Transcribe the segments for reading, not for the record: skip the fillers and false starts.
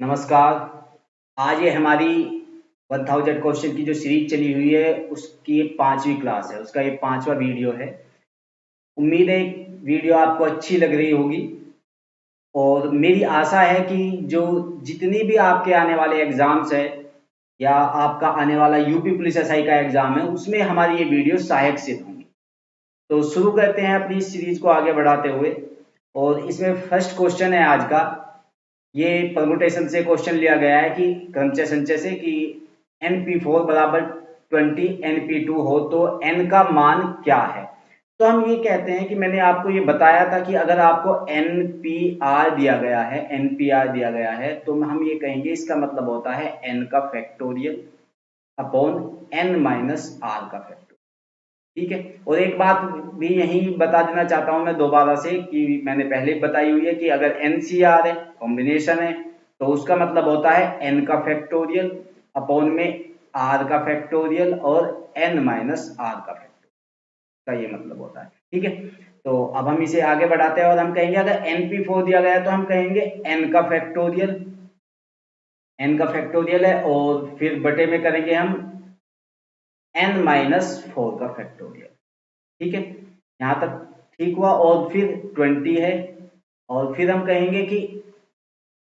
नमस्कार। आज ये हमारी 1000 क्वेश्चन की जो सीरीज चली हुई है उसकी 5वीं क्लास है, उसका ये 5वां वीडियो है। उम्मीद है वीडियो आपको अच्छी लग रही होगी और मेरी आशा है कि जो जितनी भी आपके आने वाले एग्जाम्स है या आपका आने वाला यूपी पुलिस एसआई का एग्जाम है उसमें हमारी ये वीडियो सहायक सिद्ध होंगी। तो शुरू करते हैं अपनी इस सीरीज को आगे बढ़ाते हुए। और इसमें फर्स्ट क्वेश्चन है आज का। ये परमुटेशन से क्वेश्चन लिया गया है कि क्रमचय संचय से कि NP4 बराबर 20 NP2 हो तो n का मान क्या है। तो हम ये कहते हैं कि मैंने आपको ये बताया था कि अगर आपको NPR दिया गया है तो हम ये कहेंगे इसका मतलब होता है n का factorial upon n minus r का फैक्टोरियल। ठीक है। और एक बात भी यही बता देना चाहता हूं मैं दोबारा से कि मैंने पहले बताई हुई है कि अगर NCR है, कॉम्बिनेशन है, तो उसका मतलब होता है n का फैक्टोरियल अपॉन में r का फैक्टोरियल और n माइनस r का फैक्टोरियल का ये मतलब होता है। ठीक है। तो अब हम इसे आगे बढ़ाते हैं और हम कहेंगे अगर NP4 दिया गया है तो हम कहेंगे n का फैक्टोरियल है और फिर बटे में करेंगे हम n माइनस 4 का फैक्टोरियल। ठीक है। यहां तक ठीक हुआ। और फिर 20 है और फिर हम कहेंगे कि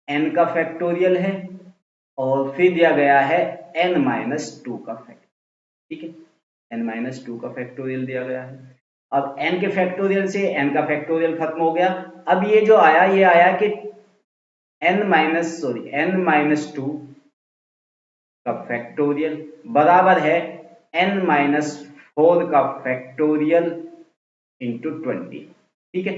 n का फैक्टोरियल है और फिर दिया गया है n माइनस 2 का फैक्टोरियल। ठीक है। n माइनस 2 का फैक्टोरियल दिया गया है। अब n के फैक्टोरियल से n का फैक्टोरियल खत्म हो गया। अब ये जो आया ये आया कि n माइनस 2 का फैक्टोरियल बराबर है n माइनस 4 का फैक्टोरियल इंटू 20। ठीक है।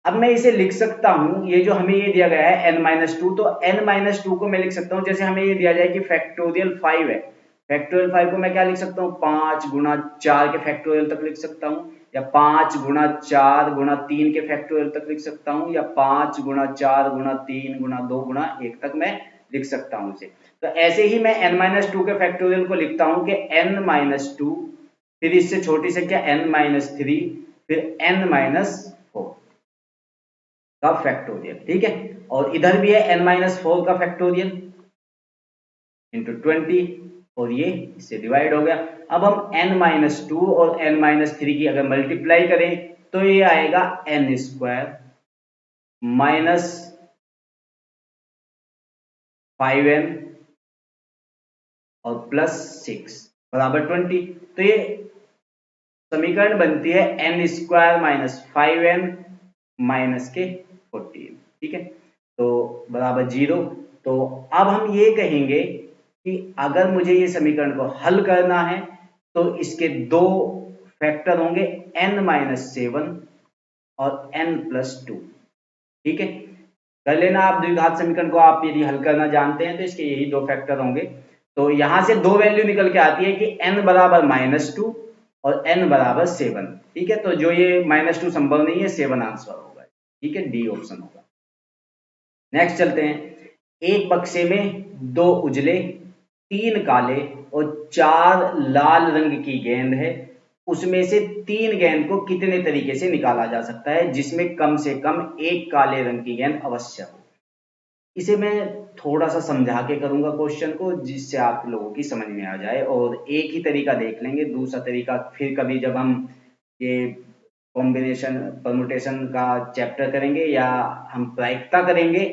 अब मैं इसे लिख सकता हूं, ये जो हमें ये दिया गया है n माइनस 2, तो n माइनस 2 को मैं लिख सकता हूं जैसे हमें ये दिया जाए कि फैक्टोरियल 5 है। फैक्टोरियल 5 को मैं क्या लिख सकता हूं, 5 गुणा 4 के फैक्टोरियल तक लिख सकता हूं, या 5 गुणा 4 गुणा 3 के फैक्टोरियल तक लिख सकता हूं, या 5 गुणा 4 गुणा 3 गुणा 2 गुणा 1 तक मैं लिख सकता हूं इसे। तो ऐसे ही मैं n माइनस 2 के फैक्टोरियल को लिखता हूं कि n माइनस 2, फिर इससे छोटी संख्या n माइनस 3, फिर n माइनस 4 का फैक्टोरियल। ठीक है। और इधर भी है n माइनस 4 का फैक्टोरियल इंटू 20 और ये इससे डिवाइड हो गया। अब हम n माइनस 2 और n माइनस 3 की अगर मल्टीप्लाई करें तो ये आएगा n स्क्वायर माइनस 5n और प्लस 6 बराबर 20। तो ये समीकरण बनती है n square minus 5n minus के 14। ठीक है। तो बराबर 0। तो अब हम ये कहेंगे कि अगर मुझे ये समीकरण को हल करना है तो इसके दो फैक्टर होंगे n माइनस 7 और n प्लस 2। ठीक है। कर लेना आप द्विघात समीकरण को, आप यदि हल करना जानते हैं तो इसके यही दो फैक्टर होंगे। तो यहां से दो वैल्यू निकल के आती है कि n बराबर -2 और n बराबर 7। ठीक है। तो जो ये -2 संभव नहीं है, 7 आंसर होगा। ठीक है, डी ऑप्शन होगा। नेक्स्ट चलते हैं। एक बक्से में 2 उजले, 3 काले और 4 लाल रंग की गेंद है। उसमें से 3 गेंद को कितने तरीके से निकाला जा सकता है जिसमें कम से कम एक काले रंग की गेंद अवश्य हो। इसे मैं थोड़ा सा समझा के करूंगा क्वेश्चन को जिससे आप लोगों की समझ में आ जाए। और एक ही तरीका देख लेंगे, दूसरा तरीका फिर कभी जब हम ये कॉम्बिनेशन परमुटेशन का चैप्टर करेंगे या हम प्रायिकता करेंगे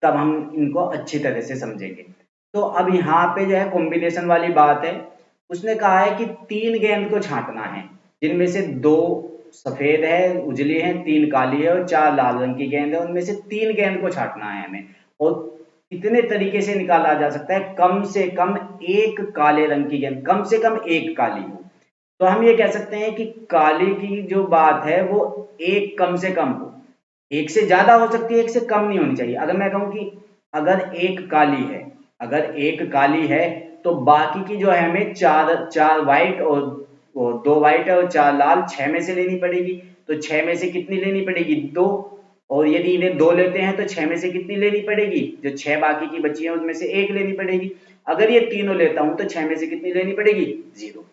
तब हम इनको अच्छी तरह से समझेंगे। तो अब यहाँ पे जो है कॉम्बिनेशन वाली बात है। उसने कहा है कि 3 गेंद को छांटना है जिनमें से 2 सफेद है, उजली है, 3 काली है और 4 लाल रंग की गेंद है। उनमें से 3 गेंद को छांटना है हमें। और कितने तरीके से निकाला जा सकता है, कम से कम एक काले रंग की गेंद, कम से कम एक काली हो। तो हम ये कह सकते हैं कि काले की जो बात है वो एक कम से कम हो, एक से ज्यादा हो सकती है, एक से कम नहीं होनी चाहिए। अगर मैं कहूं कि अगर एक काली है तो बाकी की जो है हमें चार व्हाइट और 2 व्हाइट है और 4 लाल, 6 में से लेनी पड़ेगी। तो 6 में से कितनी लेनी पड़ेगी, 2। और यदि इन्हें 2 लेते हैं तो 6 में से कितनी लेनी पड़ेगी, जो 6 बाकी की बची है उनमें से 1 लेनी पड़ेगी। अगर ये तीनों लेता हूं तो 6 में से कितनी लेनी पड़ेगी, 0।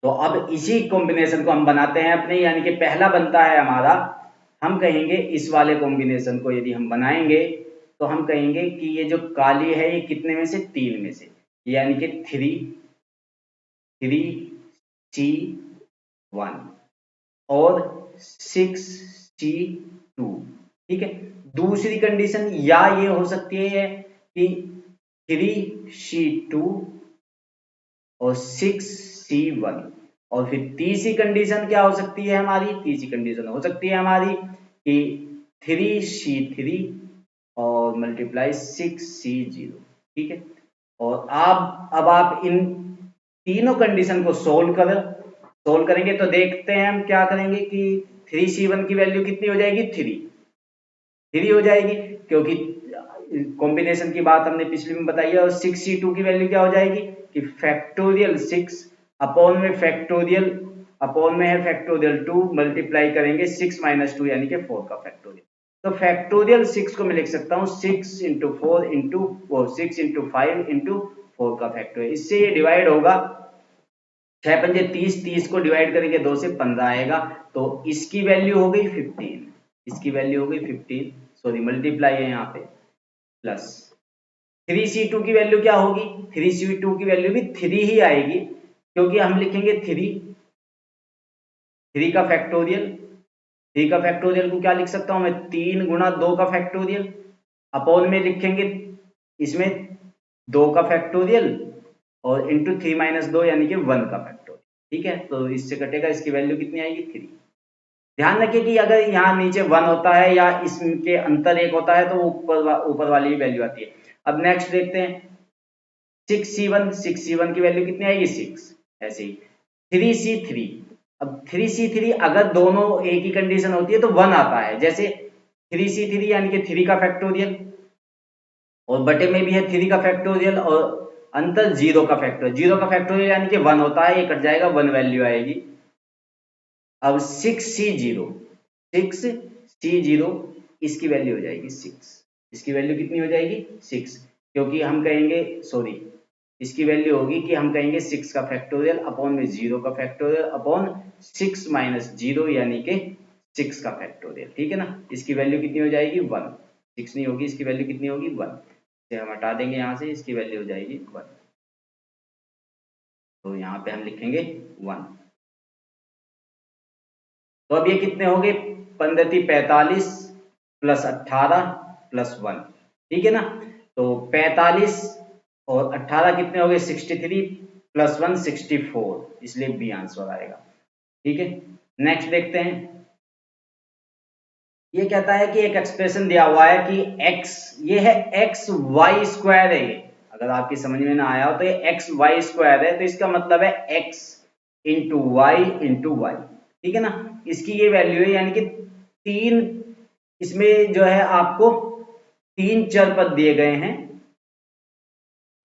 तो अब इसी कॉम्बिनेशन को हम बनाते हैं अपने, यानी कि पहला बनता है हमारा, हम कहेंगे इस वाले कॉम्बिनेशन को यदि हम बनाएंगे तो हम कहेंगे कि ये जो काली है ये कितने में से, 3 में से, यानी कि 3C1 और 6C2। ठीक है। दूसरी कंडीशन या ये हो सकती है कि 3C2 और 6C1, और फिर तीसरी कंडीशन क्या हो सकती है हमारी, तीसरी कंडीशन हो सकती है हमारी कि 3C3 और मल्टीप्लाई 6C0। ठीक है। और अब आप इन तीनों कंडीशन को सोल्व करेंगे तो देखते हैं हम क्या करेंगे कि 3C1 की वैल्यू कितनी हो जाएगी, 3 हो जाएगी, क्योंकि कॉम्बिनेशन की बात हमने पिछले में बताई है। और 6C2 की वैल्यू क्या हो जाएगी कि फैक्टोरियल 6 अपॉन में है फैक्टोरियल 2 मल्टीप्लाई करेंगे 6 माइनस 2 यानी कि 4 का फैक्टोरियल। तो फैक्टोरियल 6 को मैं लिख सकता हूँ 6 इंटू 4 इंटू 6 इंटू 5 इंटू 4 का फैक्टोरियल। इससे ये डिवाइड होगा, 6 पंजे 30, 30 को डिवाइड करेंगे 2 से 15 आएगा, तो इसकी वैल्यू हो गई 15, इसकी वैल्यू हो गई 15, सॉरी मल्टीप्लाई है यहाँ पे, प्लस 3C2 की वैल्यू क्या होगी, 3C2 की वैल्यू भी 3 ही आएगी, क्योंकि हम लिखेंगे 3 का फैक्टोरियल, 3 का फैक्टोरियल को क्या लिख सकता हूं मैं, 3 गुना 2 का फैक्टोरियल, अपॉन में लिखेंगे इसमें 2 का फैक्टोरियल और इंटू 3 माइनस 2 यानी कि 1 का फैक्टोरियल। ठीक है, तो इससे कटेगा, इसकी वैल्यू कितनी आएगी, 3। ध्यान रखिए कि अगर यहाँ नीचे 1 होता है या इसके अंतर 1 होता है तो ऊपर वाली वैल्यू आती है। अब नेक्स्ट देखते हैं 6C1 की वैल्यू कितनी आएगी, 6। ऐसे ही 3C3, अब 3C3 अगर दोनों एक ही कंडीशन होती है तो 1 आता है, जैसे 3C3 यानी कि 3 का फैक्टोरियल, और बटे में भी है 3 का फैक्टोरियल, और अंतर 0 का फैक्टोरियल, 0 का फैक्टोरियल यानी कि 1 होता है, ये कट जाएगा, 1 वैल्यू आएगी। अब 6C0 इसकी वैल्यू हो जाएगी 6, इसकी वैल्यू कितनी हो जाएगी, 6, क्योंकि हम कहेंगे, सॉरी इसकी वैल्यू होगी कि हम कहेंगे 6 का फैक्टोरियल अपॉन में 0 का फैक्टोरियल अपॉन 6 माइनस 0 यानी कि 6 का फैक्टोरियल। ठीक है ना, इसकी वैल्यू कितनी हो जाएगी, 1, 6 नहीं होगी, इसकी वैल्यू कितनी होगी, 1, इसे हम हटा देंगे यहाँ से, इसकी वैल्यू हो जाएगी 1, तो यहाँ पे हम लिखेंगे 1। तो अब ये कितने हो गए, 15 45 प्लस 18 प्लस 1। ठीक है ना, तो 45 और 18 कितने हो गए, 63 प्लस 1 64, इसलिए बी आंसर आएगा। ठीक है, नेक्स्ट देखते हैं। ये कहता है कि एक एक्सप्रेशन दिया हुआ है कि x, ये है एक्स वाई स्क्वायर है, ये अगर आपकी समझ में ना आया हो तो ये एक्स वाई स्क्वायर है, तो इसका मतलब है x into y into y. ठीक है ना, इसकी ये वैल्यू है, यानी कि 3, इसमें जो है आपको 3 चर पद दिए गए हैं,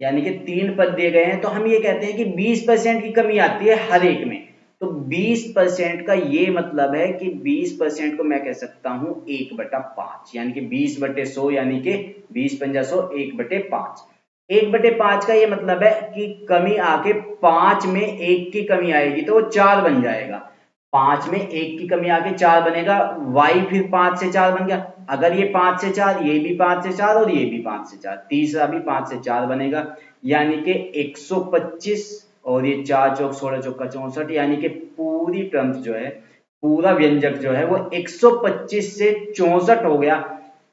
यानी कि 3 पद दिए गए हैं, तो हम ये कहते हैं कि 20% की कमी आती है हर एक में, तो 20% का ये मतलब है कि 20% को मैं कह सकता हूं 1/5, यानी कि 20/100, यानी कि 20 पंजा 100, 1/5। 1/5 का ये मतलब है कि कमी आके 5 में 1 की कमी आएगी तो वो 4 बन जाएगा, 5 में 1 की कमी आके 4 बनेगा, y फिर 5 से 4 बन गया, अगर ये 5 से 4, ये भी 5 से 4 और ये भी 5 से 4, तीसरा भी 5 से 4 बनेगा, यानी कि 125, और ये 4 चौक 16 चौका 64, यानी कि पूरी टर्म जो है, पूरा व्यंजक जो है वो 125 से 64 हो गया।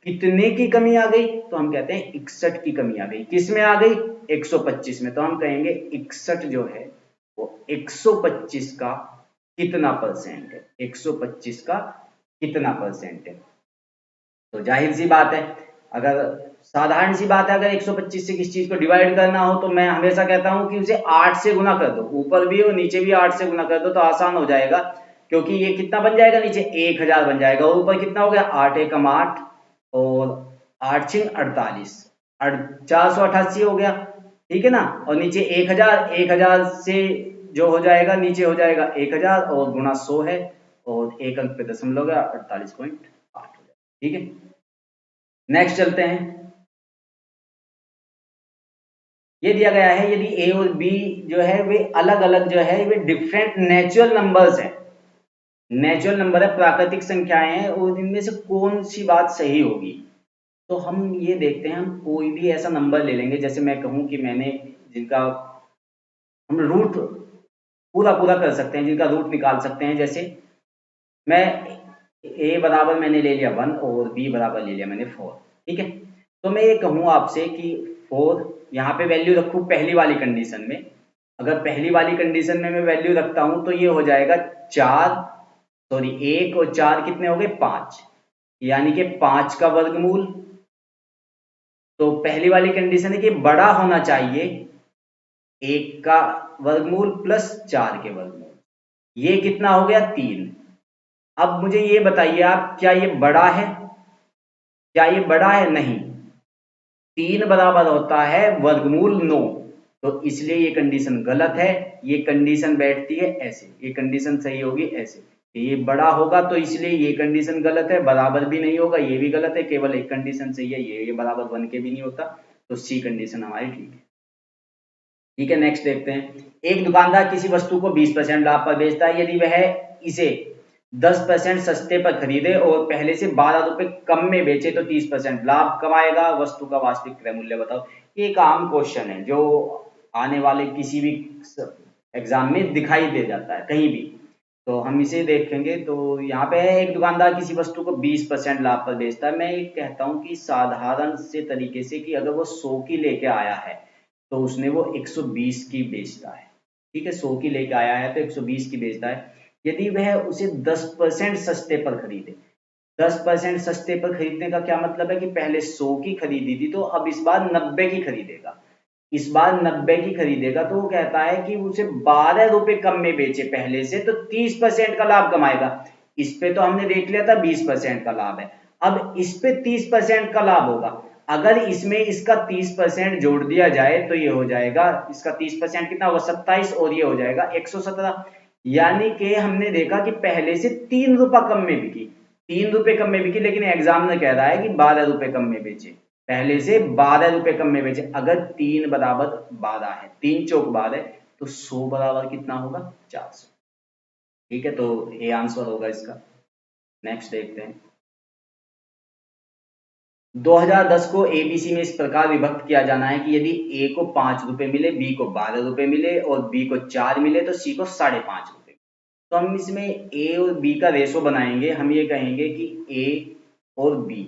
कितने की कमी आ गई, तो हम कहते हैं 61 की कमी आ गई। किस में आ गई, 125 में, तो हम कहेंगे 61 जो है वो 125 का कितना परसेंट है, 125 का कितना परसेंट है। तो जाहिर सी बात है, अगर साधारण सी बात है, अगर 125 से किसी चीज को डिवाइड करना हो तो मैं हमेशा कहता हूं कि उसे 8 से गुना कर दो, ऊपर भी और नीचे भी 8 से गुना कर दो तो आसान हो जाएगा, क्योंकि ये कितना बन जाएगा, नीचे 1000 बन जाएगा और ऊपर कितना हो गया, 8 एकम 8 और 8 छिंग 48, 488 हो गया। ठीक है ना, और नीचे 1000 से जो हो जाएगा, नीचे हो जाएगा 1000 और गुणा 100 है, और एक अंक पे दशमलव गया, 48.8 हो जाएगा। ठीक है, नेक्स्ट चलते हैं। ये दिया गया है, यदि a और b जो है वे अलग अलग जो है, वे डिफरेंट नेचुरल नंबर्स हैं, नेचुरल नंबर है, प्राकृतिक संख्याएं हैं, और इनमें से कौन सी बात सही होगी। तो हम ये देखते हैं, हम कोई भी ऐसा नंबर ले लेंगे, जैसे मैं कहूँ कि मैंने जिनका हम रूट पूरा पूरा कर सकते हैं, जिनका रूट निकाल सकते हैं, जैसे मैं ए बराबर मैंने ले लिया 1 और बी बराबर ले लिया मैंने 4, ठीक है। तो मैं ये कहूँ आपसे कि 4 यहाँ पे वैल्यू रखूँ पहली वाली कंडीशन में, अगर पहली वाली कंडीशन में मैं वैल्यू रखता हूँ तो ये हो जाएगा 1 और 4 कितने हो गए 5, यानी कि 5 का वर्गमूल। तो पहली वाली कंडीशन है कि बड़ा होना चाहिए 1 का वर्गमूल प्लस 4 के वर्गमूल, ये कितना हो गया 3। अब मुझे ये बताइए आप, क्या ये बड़ा है? क्या ये बड़ा है? नहीं, 3 बराबर होता है वर्गमूल 9, तो इसलिए ये कंडीशन गलत है। ये कंडीशन बैठती है ऐसे, ये कंडीशन सही होगी ऐसे, ये बड़ा होगा तो इसलिए ये कंडीशन गलत है, बराबर भी नहीं होगा ये भी गलत है, केवल एक कंडीशन सही है, ये बराबर 1 के भी नहीं होता, तो सी कंडीशन हमारी ठीक है। ठीक है, नेक्स्ट देखते हैं। एक दुकानदार किसी वस्तु को 20% लाभ पर बेचता है, यदि वह इसे 10% सस्ते पर खरीदे और पहले से 12 रुपए कम में बेचे तो 30% लाभ कमाएगा। वस्तु का वास्तविक क्रय मूल्य बताओ। ये एक आम क्वेश्चन है जो आने वाले किसी भी एग्जाम में दिखाई दे जाता है कहीं भी, तो हम इसे देखेंगे। तो यहाँ पे है, एक दुकानदार किसी वस्तु को 20% लाभ पर बेचता है। मैं ये कहता हूँ कि साधारण से तरीके से कि अगर वो 100 की लेके आया है तो उसने वो 120 की बेचता है, ठीक है, 100 की लेके आया है तो 120 की बेचता है। यदि वह उसे 10% सस्ते पर खरीदे, 10% सस्ते पर खरीदने का क्या मतलब है कि पहले 100 की खरीदी थी तो अब इस बार 90 की खरीदेगा, इस बार 90 की खरीदेगा, तो वो कहता है कि उसे 12 रुपए कम में बेचे पहले से तो 30% का लाभ कमाएगा। इस पे तो हमने देख लिया था 20% का लाभ है, अब इस पे 30% का लाभ होगा। अगर इसमें इसका 30% जोड़ दिया जाए तो ये हो जाएगा, इसका 30% कितना होगा 27 और ये हो जाएगा 117। यानी कि हमने देखा कि पहले से 3 रुपया कम में बिकी, 3 रुपए कम में बिकी, लेकिन एग्जामिनर कह रहा है कि 12 रुपए कम में बेचे, पहले से 12 रुपए कम में बेचे। अगर 3 बराबर 12 है, 3 चौक 12 है, तो 100 बराबर कितना होगा 400। ठीक है, तो ये आंसर होगा इसका। नेक्स्ट देखते हैं। 2010 को एबीसी में इस प्रकार विभक्त किया जाना है कि यदि ए को 5 रुपए मिले, बी को 12 रुपए मिले और बी को 4 मिले तो सी को 5.5 रुपए। तो हम इसमें ए और बी का रेशो बनाएंगे। हम ये कहेंगे कि ए और बी,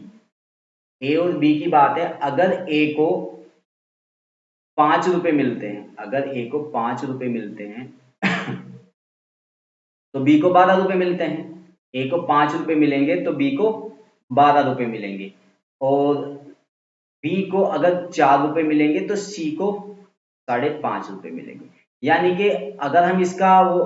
ए और बी की बात है, अगर ए को 5 रुपए मिलते हैं, अगर ए को 5 रुपए मिलते हैं तो बी को 12 रुपए मिलते हैं। ए को 5 रुपए मिलेंगे तो बी को 12 रुपए मिलेंगे, और बी को अगर 4 रुपए मिलेंगे तो सी को 5.5 रुपए मिलेंगे। यानी कि अगर हम इसका वो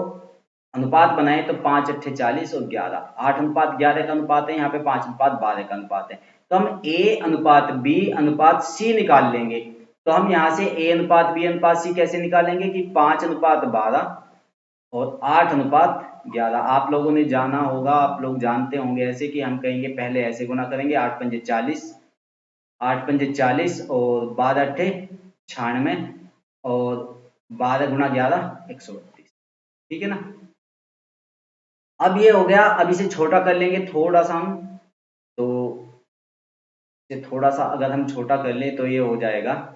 अनुपात बनाए तो 5 अट्ठे 40 और 11, 8:11 का अनुपात है, यहाँ पे 5:12 का अनुपात है। तो हम ए अनुपात बी अनुपात सी निकाल लेंगे। तो हम यहाँ से ए अनुपात बी अनुपात सी कैसे निकालेंगे कि 5:12 और 8:11। आप लोगों ने जाना होगा, आप लोग जानते होंगे ऐसे कि हम कहेंगे पहले ऐसे गुना करेंगे, 8 पंजे 40, 8 पंजे 40 और 12 अट्ठे 96 और 12 गुना 11 132। ठीक है ना। अब ये हो गया, अब इसे छोटा कर लेंगे थोड़ा सा हम, तो इसे थोड़ा सा अगर हम छोटा कर लें तो ये हो जाएगा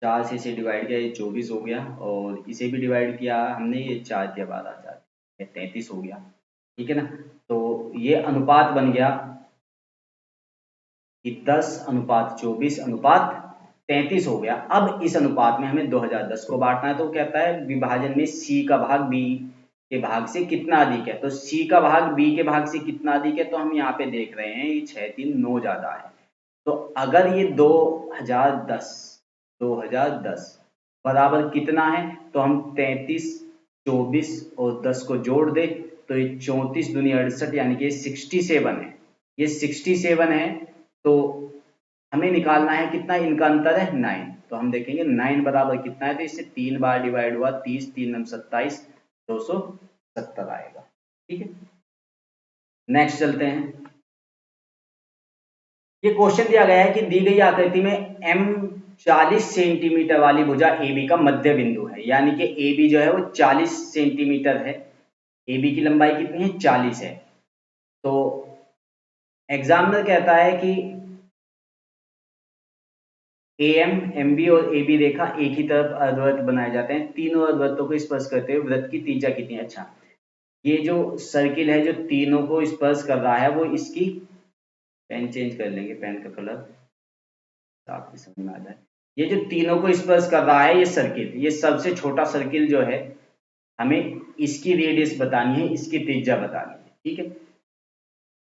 4 से इसे डिवाइड किया, ये 24 हो गया, और इसे भी डिवाइड किया हमने, ये 4 दिया 12 4 ये 33 हो गया। ठीक है ना। तो ये अनुपात बन गया कि 10:24:33 हो गया। अब इस अनुपात में हमें 2010 को बांटना है, तो कहता है विभाजन में सी का भाग बी के भाग से कितना अधिक है। तो सी का भाग बी के भाग से कितना अधिक है, तो हम यहाँ पे देख रहे हैं ये 6 3 9 ज्यादा है। तो अगर ये 2010 बराबर कितना है, तो हम 33 24 और 10 को जोड़ दे तो ये 34 दूनी 68 यानी कि 67 है, ये 67 है। तो हमें निकालना है कितना, इनका अंतर है 9। तो हम देखेंगे 9 बराबर कितना है, तो इससे 3 बार डिवाइड हुआ, 30 3 9 27 270 आएगा। ठीक है, नेक्स्ट चलते हैं। ये क्वेश्चन दिया गया है कि दी गई आकृति में एम 40 सेंटीमीटर वाली भुजा ए बी का मध्य बिंदु है, यानी कि ए बी जो है वो 40 सेंटीमीटर है, ए बी की लंबाई कितनी है 40 है। तो एग्जामिनर कहता है कि AM, MB और AB रेखा एक ही तरफ अर्धवृत्त बनाए जाते हैं, तीनों अर्धवृत्तों को स्पर्श करते हुए वृत्त की त्रिज्या कितनी है। अच्छा, ये जो सर्किल है जो तीनों को स्पर्श कर रहा है वो इसकी, पेन चेंज कर लेंगे, पेन का कलर आपकी समझ में आ जाए। ये जो तीनों को स्पर्श कर रहा है ये सर्किल, ये सबसे छोटा सर्किल जो है, हमें इसकी रेडियस बतानी है, इसकी त्रिज्या बतानी है, ठीक है।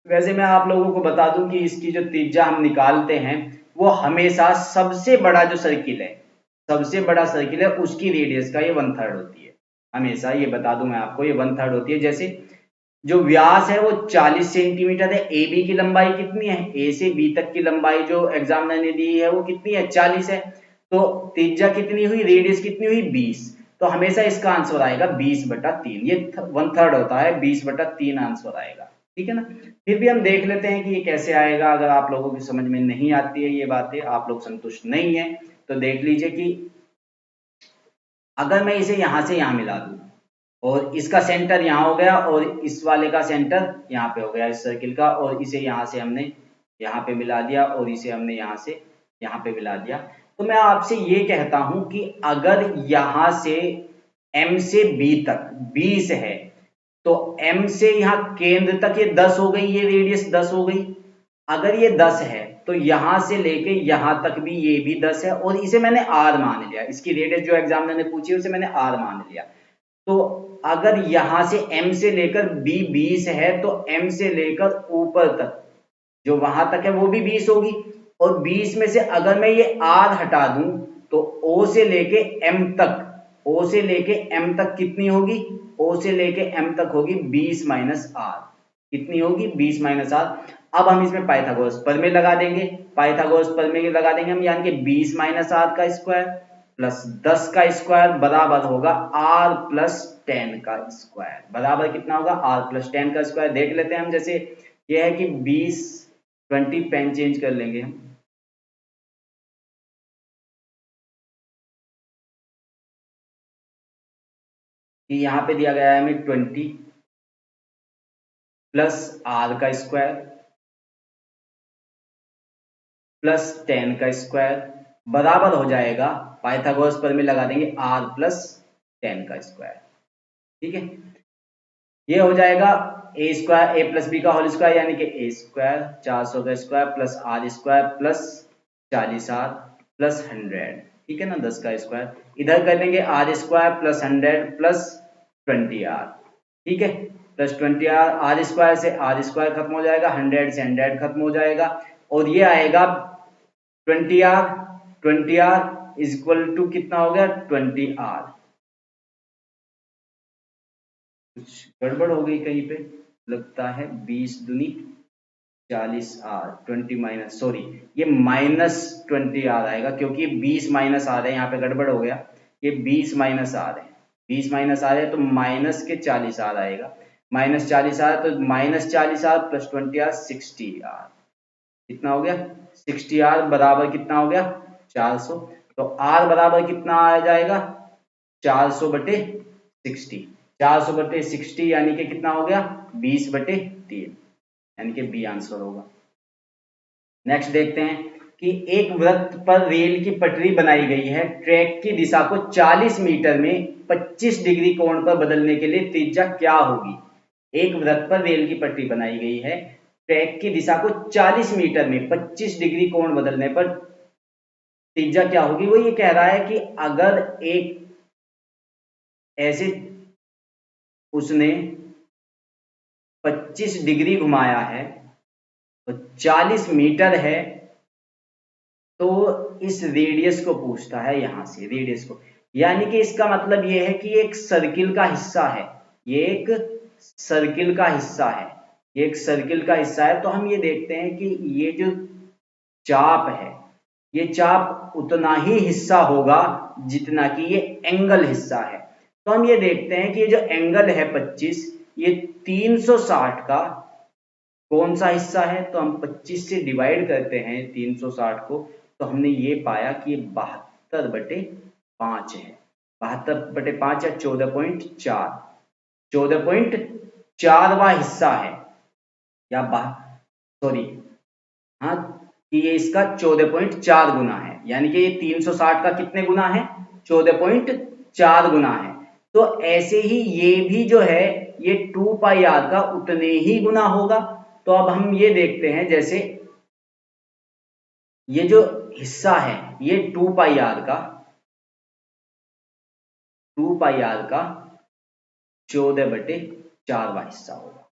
वैसे मैं आप लोगों को बता दूं कि इसकी जो त्रिज्या हम निकालते हैं वो हमेशा सबसे बड़ा जो सर्किल है, सबसे बड़ा सर्किल है उसकी रेडियस का ये 1/3 होती है, हमेशा ये बता दूं मैं आपको, ये 1/3 होती है। जैसे जो व्यास है वो 40 सेंटीमीटर है, ए बी की लंबाई कितनी है, ए से बी तक की लंबाई जो एग्जामिनर ने दी है वो कितनी है, 40 है। तो त्रिज्या कितनी हुई, रेडियस कितनी हुई, 20। तो हमेशा इसका आंसर आएगा 20/3, ये 1/3 होता है, 20/3 आंसर आएगा, ठीक है ना। फिर भी हम देख लेते हैं कि ये कैसे आएगा। अगर आप लोगों की समझ में नहीं आती है ये बातें, आप लोग संतुष्ट नहीं है, तो देख लीजिए कि अगर मैं इसे यहां से यहां मिला दूं और इसका सेंटर यहाँ हो गया और इस वाले का सेंटर यहाँ पे हो गया इस सर्किल का, और इसे यहाँ से हमने यहाँ पे मिला दिया और इसे हमने यहाँ से यहाँ पे मिला दिया, तो मैं आपसे ये कहता हूं कि अगर यहाँ से M से B तक 20 है तो M से यहाँ केंद्र तक ये 10 हो गई, ये रेडियस 10 हो गई। अगर ये 10 है तो यहां से लेके यहां तक भी ये भी 10 है, और इसे मैंने R मान लिया, इसकी रेडियस जो एग्जामिनर ने पूछी है उसे मैंने R मान लिया। तो अगर यहां से M से लेकर B 20 है तो M से लेकर ऊपर तक जो वहां तक है वो भी 20 होगी, और 20 में से अगर मैं ये R हटा दूं तो O से लेके M तक, O से लेके M तक कितनी होगी, O से लेके M तक होगी 20 माइनस R, कितनी होगी 20 माइनस R। अब हम इसमें पाइथागोरस प्रमेय लगा देंगे, पाइथागोरस प्रमेय लगा देंगे हम, यानी कि 20 माइनस R का स्क्वायर प्लस 10 का स्क्वायर बराबर होगा R प्लस 10 का स्क्वायर, बराबर कितना होगा, R प्लस 10 का स्क्वायर। देख लेते हैं हम, जैसे ये है कि 20 20, पेन चेंज कर लेंगे हम, कि यहाँ पे दिया गया है हमें 20 प्लस R का स्क्वायर प्लस 10 का स्क्वायर बराबर हो जाएगा, पाइथागोरस प्रमेय लगा देंगे, R प्लस 10 का स्क्वायर, ठीक है। ये हो जाएगा a square, a plus b का होल स्क्वायर, यानी कि ए स्क्वायर 400 का square plus r square plus 40R plus 100, ठीक है ना, 10 का स्क्वायर। इधर कर देंगे are square plus 100 plus 20R, ठीक है, प्लस 20R, आर स्क्वायर से आर स्क्वायर खत्म हो जाएगा, 100 से 100 खत्म हो जाएगा, और ये आएगा 20R इज इक्वल टू कितना हो गया 20R। कुछ गड़बड़ हो गई कहीं पे लगता है, 20 दूनी 40R, 20 माइनस, सॉरी ये माइनस 20R आएगा, क्योंकि 20 माइनस आ रहे हैं, यहाँ पे गड़बड़ हो गया, ये 20 माइनस आ रहे हैं, 20 माइनस आ रहे हैं तो माइनस के 40R आएगा, माइनस 40R तो minus 40R plus 20R 60R, कितना हो गया 60R बराबर कितना हो गया 400। तो R बराबर कितना आ जाएगा 400/60, 400/60 यानी कि कितना हो गया 20/3, यानी कि बी आंसर होगा। नेक्स्ट देखते हैं कि एक वृत्त पर रेल की पटरी बनाई गई है, ट्रैक की दिशा को 40 मीटर में 25 डिग्री कोण पर बदलने के लिए त्रिज्या क्या होगी। एक वृत्त पर रेल की पटरी बनाई गई है, ट्रैक की दिशा को 40 मीटर में 25 डिग्री कोण बदलने पर त्रिज्या क्या होगी। वो ये कह रहा है कि अगर एक ऐसे उसने 25 डिग्री घुमाया है तो 40 मीटर है, तो इस रेडियस को पूछता है, यहां से रेडियस को, यानी कि इसका मतलब ये है कि एक सर्किल का हिस्सा है, ये एक सर्किल का हिस्सा है, ये एक सर्किल का हिस्सा है। तो हम ये देखते हैं कि ये जो चाप है, ये चाप उतना ही हिस्सा होगा जितना कि ये एंगल हिस्सा है। तो हम ये देखते हैं कि ये जो एंगल है 25, ये 360 का कौन सा हिस्सा है, तो हम 25 से डिवाइड करते हैं 360 को, तो हमने ये पाया कि ये 72/5 है, 72/5 या 14.4, 14.4वां हिस्सा है, या सॉरी हाँ, कि ये इसका 14.4 गुना है, यानी कि ये 360 का कितने गुना है, 14.4 गुना है। तो ऐसे ही ये भी जो है ये 2 पाई आर का उतने ही गुना होगा। तो अब हम ये देखते हैं, जैसे ये जो हिस्सा है ये 2 पाई आर का 14/4 हिस्सा होगा।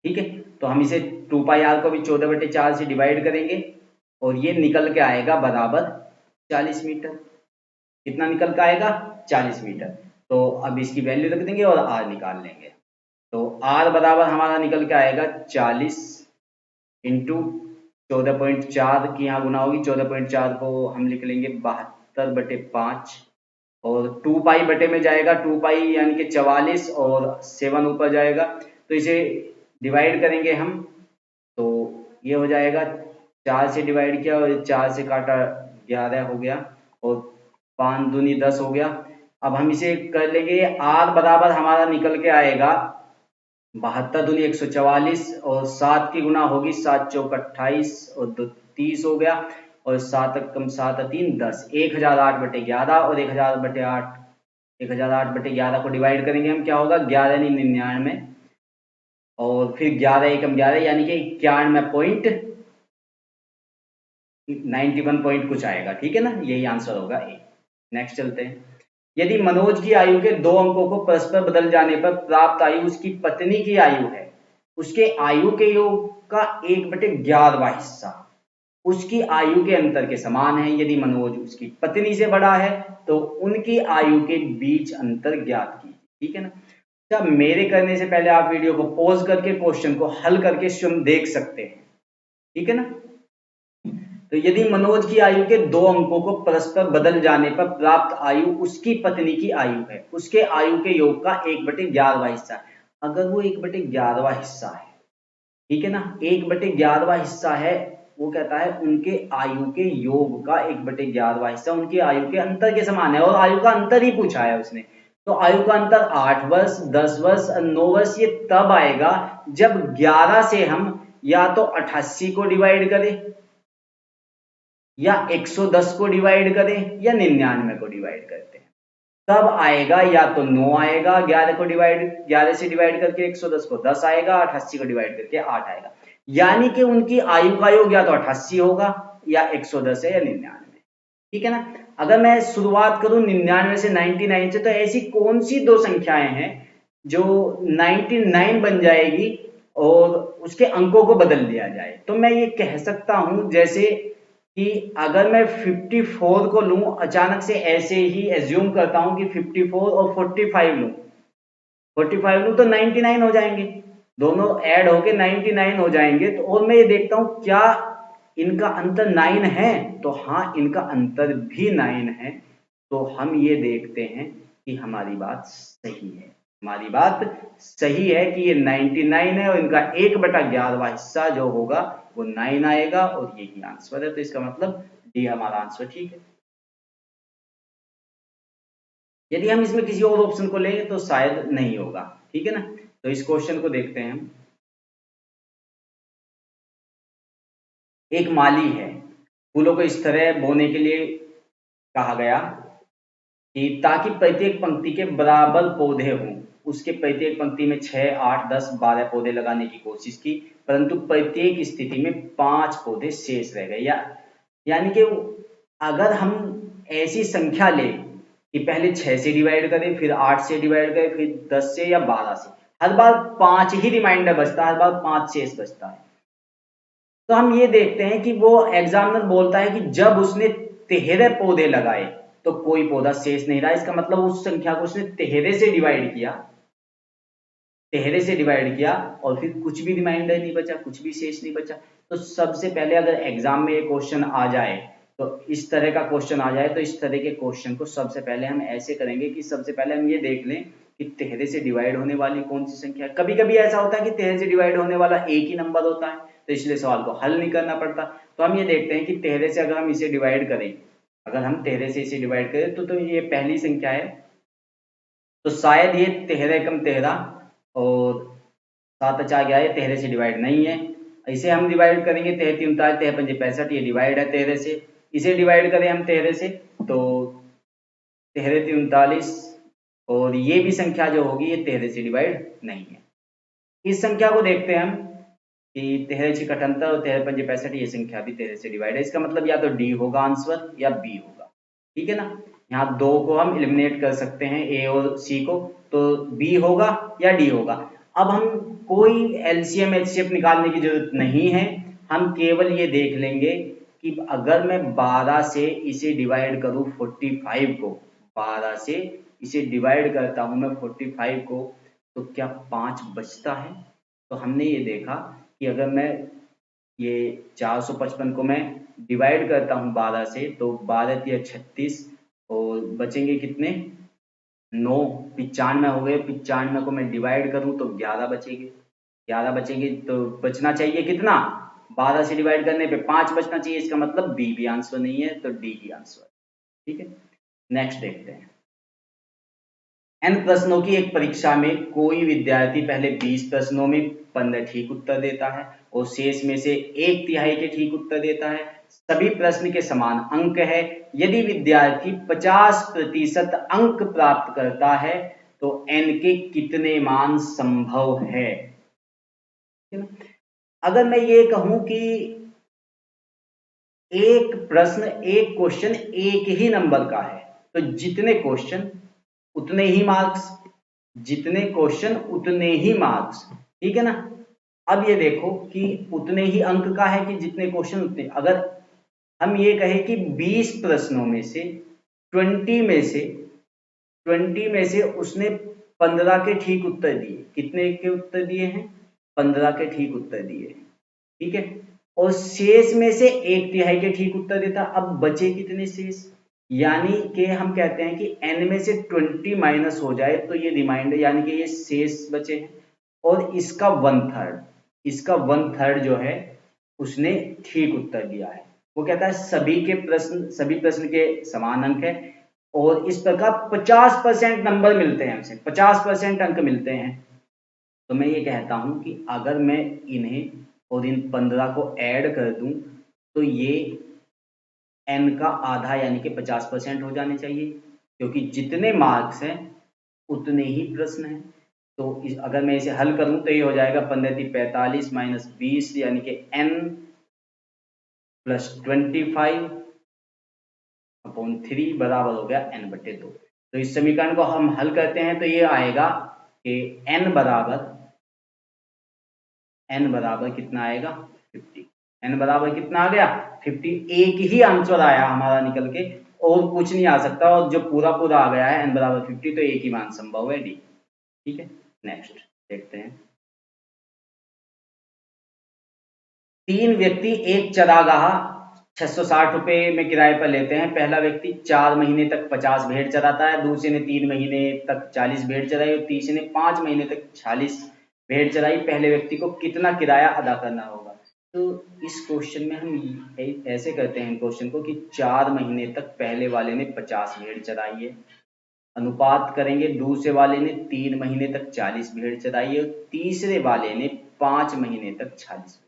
ठीक है, तो हम इसे 2 पाई आर को भी 14/4 से डिवाइड करेंगे और ये निकल के आएगा बराबर 40 मीटर। कितना निकल के आएगा, 40 मीटर। तो अब इसकी वैल्यू रख देंगे और आर निकाल लेंगे। तो आर बराबर हमारा निकल के आएगा 40 इंटू 14.4 की यहाँ गुना होगी, 14.4 को हम लिख लेंगे 72/5 और 2 पाई बटे में जाएगा, 2 पाई यानी कि 44 और 7 ऊपर जाएगा, तो इसे डिवाइड करेंगे हम। तो ये हो जाएगा 4 से डिवाइड किया और 4 से काटा 11 हो गया और 5 दूनी 10 हो गया। अब हम इसे कर लेंगे, आर बराबर हमारा निकल के आएगा 72 दूनी 144 और 7 की गुना होगी 7 चौक 28 और 2 30 हो गया और 7 कम 7 3 10, 1008/11 और 1008 1008/11 को डिवाइड करेंगे हम, क्या होगा 11 नहीं 99 और फिर 11 एकम 11 यानी कि 91 पॉइंट कुछ आएगा। ठीक है ना, यही आंसर होगा ए। नेक्स्ट चलते हैं। यदि मनोज की आयु के 2 अंकों को परस्पर बदल जाने पर प्राप्त आयु उसकी पत्नी की आयु है, उसके आयु के योग का 1/11वां हिस्सा उसकी आयु के अंतर के समान है। यदि मनोज उसकी पत्नी से बड़ा है तो उनकी आयु के बीच अंतर ज्ञात कीजिए। ठीक है ना, अच्छा मेरे करने से पहले आप वीडियो को पॉज करके क्वेश्चन को हल करके स्वयं देख सकते हैं। ठीक है ना, तो यदि मनोज की आयु के 2 अंकों को परस्पर बदल जाने पर प्राप्त आयु उसकी पत्नी की आयु है, उसके आयु के योग का 1/11वां हिस्सा है। अगर वो 1/11वां हिस्सा है, ठीक है ना, 1/11वां हिस्सा है, वो कहता है उनके आयु के योग का 1/11वां हिस्सा उनकी आयु के अंतर के समान है और आयु का अंतर ही पूछा है उसने। तो आयु का अंतर 8 वर्ष 10 वर्ष 9 वर्ष ये तब आएगा जब 11 से हम या तो 88 को डिवाइड करें या 110 को डिवाइड करें या 99 को डिवाइड करते हैं, तब आएगा या तो 9 आएगा, 11 से डिवाइड करके 110 को 10 आएगा, 88 को डिवाइड करके 8 आएगा। यानी कि उनकी आयु का योग या तो 88 होगा या 110 है या 99। ठीक है ना, अगर मैं शुरुआत करूं 99 से 99 से, तो ऐसी कौन सी दो संख्याएं हैं जो 99 बन जाएगी और उसके अंकों को बदल दिया जाए। तो मैं ये कह सकता हूं जैसे कि अगर मैं 54 को लूं, अचानक से ऐसे ही एज्यूम करता हूं कि 54 और 45 लूं, 45 लूं तो 99 हो जाएंगे, दोनों ऐड होके 99 हो जाएंगे। तो और मैं ये देखता हूं क्या इनका अंतर 9 है, तो हाँ इनका अंतर भी 9 है। तो हम ये देखते हैं कि हमारी बात सही है, हमारी बात सही है कि ये 99 है और इनका 1/11वां हिस्सा जो होगा वो 9 आएगा और यही आंसर है। तो इसका मतलब डी हमारा आंसर ठीक है। यदि हम इसमें किसी और ऑप्शन को लें तो शायद नहीं होगा। ठीक है ना, तो इस क्वेश्चन को देखते हैं हम। एक माली है, फूलों को इस तरह बोने के लिए कहा गया कि ताकि प्रत्येक पंक्ति के बराबर पौधे हों। उसके प्रत्येक पंक्ति में 6 8 10 12 पौधे लगाने की कोशिश की, परंतु प्रत्येक स्थिति में 5 पौधे शेष रह गए। यानी कि अगर हम ऐसी संख्या लें कि पहले 6 से डिवाइड करें, फिर 8 से डिवाइड करें, फिर 10 से या 12 से, हर बार 5 ही रिमाइंडर बचता है, हर बार 5 शेष बचता है। तो हम ये देखते हैं कि वो एग्जामिनर बोलता है कि जब उसने 13 पौधे लगाए तो कोई पौधा शेष नहीं रहा। इसका मतलब उस संख्या को उसने 13 से डिवाइड किया, 13 से डिवाइड किया और फिर कुछ भी रिमाइंडर नहीं बचा, कुछ भी शेष नहीं बचा। तो सबसे पहले अगर एग्जाम में ये क्वेश्चन आ जाए, तो इस तरह का क्वेश्चन आ जाए, तो इस तरह के क्वेश्चन को सबसे पहले हम ऐसे करेंगे कि सबसे पहले हम ये देख लें कि 13 से डिवाइड होने वाली कौन सी संख्या है। कभी कभी ऐसा होता है कि 13 से डिवाइड होने वाला एक ही नंबर होता है, तो इसलिए सवाल को हल नहीं करना पड़ता। तो हम ये देखते हैं कि 13 से अगर हम इसे डिवाइड करें, अगर हम 13 से इसे डिवाइड करें तो ये पहली संख्या है, तो शायद ये 13 कम 13 और 7 4 11 13 से डिवाइड नहीं है। इसे हम डिवाइड करेंगे 13 3 39 13 5 65, ये डिवाइड है 13 से, इसे डिवाइड करें हम 13 से तो 13 3 39, और ये भी संख्या जो होगी ये 13 से डिवाइड नहीं है। इस संख्या को देखते हैं हम कि 13 6 78 और 13 5 65, ये संख्या भी 13 से डिवाइड है। इसका मतलब या तो डी होगा आंसर या बी होगा, ठीक है ना। यहाँ दो को हम एलिमिनेट कर सकते हैं, ए और सी को, तो बी होगा या डी होगा। अब हम कोई एलसीएम एचसीएफ निकालने की जरूरत नहीं है, हम केवल ये देख लेंगे कि अगर मैं 12 से इसे डिवाइड करूं 45 को, 12 से इसे डिवाइड करता हूं मैं 45 को, तो क्या 5 बचता है। तो हमने ये देखा कि अगर मैं ये 455 को मैं डिवाइड करता हूँ 12 से, तो 12 या 36, और बचेंगे कितने 9, 95 हो गए। 95 को मैं डिवाइड करूँ तो 11 बचेंगे, 11 बचेंगे, तो बचना चाहिए कितना, 12 से डिवाइड करने पे 5 बचना चाहिए। इसका मतलब बी भी आंसर नहीं है, तो डी ही आंसर, ठीक है। नेक्स्ट देखते हैं। n प्रश्नों की एक परीक्षा में कोई विद्यार्थी पहले 20 प्रश्नों में 15 ठीक उत्तर देता है और शेष में से 1/3 के ठीक उत्तर देता है। सभी प्रश्न के समान अंक है। यदि विद्यार्थी 50% अंक प्राप्त करता है तो n के कितने मान संभव है। अगर मैं ये कहूं कि एक प्रश्न, एक क्वेश्चन एक ही नंबर का है, तो जितने क्वेश्चन उतने ही मार्क्स, जितने क्वेश्चन उतने ही मार्क्स, ठीक है ना। अब ये देखो कि उतने ही अंक का है कि जितने क्वेश्चन उतने, अगर हम ये कहें कि 20 प्रश्नों में से 20 में से 20 में से उसने 15 के ठीक उत्तर दिए, कितने के उत्तर दिए हैं, 15 के ठीक उत्तर दिए, ठीक है, और शेष में से 1/3 के ठीक उत्तर देता। अब बचे कितने शेष, यानी कि हम कहते हैं कि n में से 20 माइनस हो जाए तो ये रिमाइंडर, यानी कि ये शेष बचे हैं, और इसका 1/3, इसका 1/3 जो है उसने ठीक उत्तर दिया है। वो कहता है सभी के प्रश्न, सभी प्रश्न के समान अंक है, और इस प्रकार 50% नंबर मिलते हैं, हमसे 50% अंक मिलते हैं। तो मैं ये कहता हूं कि अगर मैं इन्हें और इन 15 को ऐड कर दूं तो ये n का आधा यानी कि 50% हो जाने चाहिए, क्योंकि जितने मार्क्स हैं उतने ही प्रश्न हैं। तो अगर मैं इसे हल करूं तो ये हो जाएगा 15 × 45 माइनस 20 यानी कि n प्लस 25 अपॉन 3 बराबर हो गया n/2। तो इस समीकरण को हम हल करते हैं तो ये आएगा कि n बराबर कितना आएगा 50। n बराबर कितना आ गया 50। एक ही आंसर आया हमारा निकल के, और कुछ नहीं आ सकता, और जो पूरा पूरा आ गया है n बराबर 50, तो एक ही मान संभव है डी, ठीक है। नेक्स्ट देखते हैं। 3 व्यक्ति एक चरागाह 660 रुपए में किराए पर लेते हैं। पहला व्यक्ति 4 महीने तक 50 भेड़ चराता है, दूसरे ने 3 महीने तक 40 भेड़ चराई और तीसरे ने 5 महीने तक 40 भेड़ चराई। पहले व्यक्ति को कितना किराया अदा करना होगा। तो इस क्वेश्चन में हम ऐसे करते हैं क्वेश्चन को कि 4 महीने तक पहले वाले ने 50 भेड़ चराई है, अनुपात करेंगे दूसरे वाले ने 3 महीने तक 40 भेड़ चराई है और तीसरे वाले ने 5 महीने तक 40,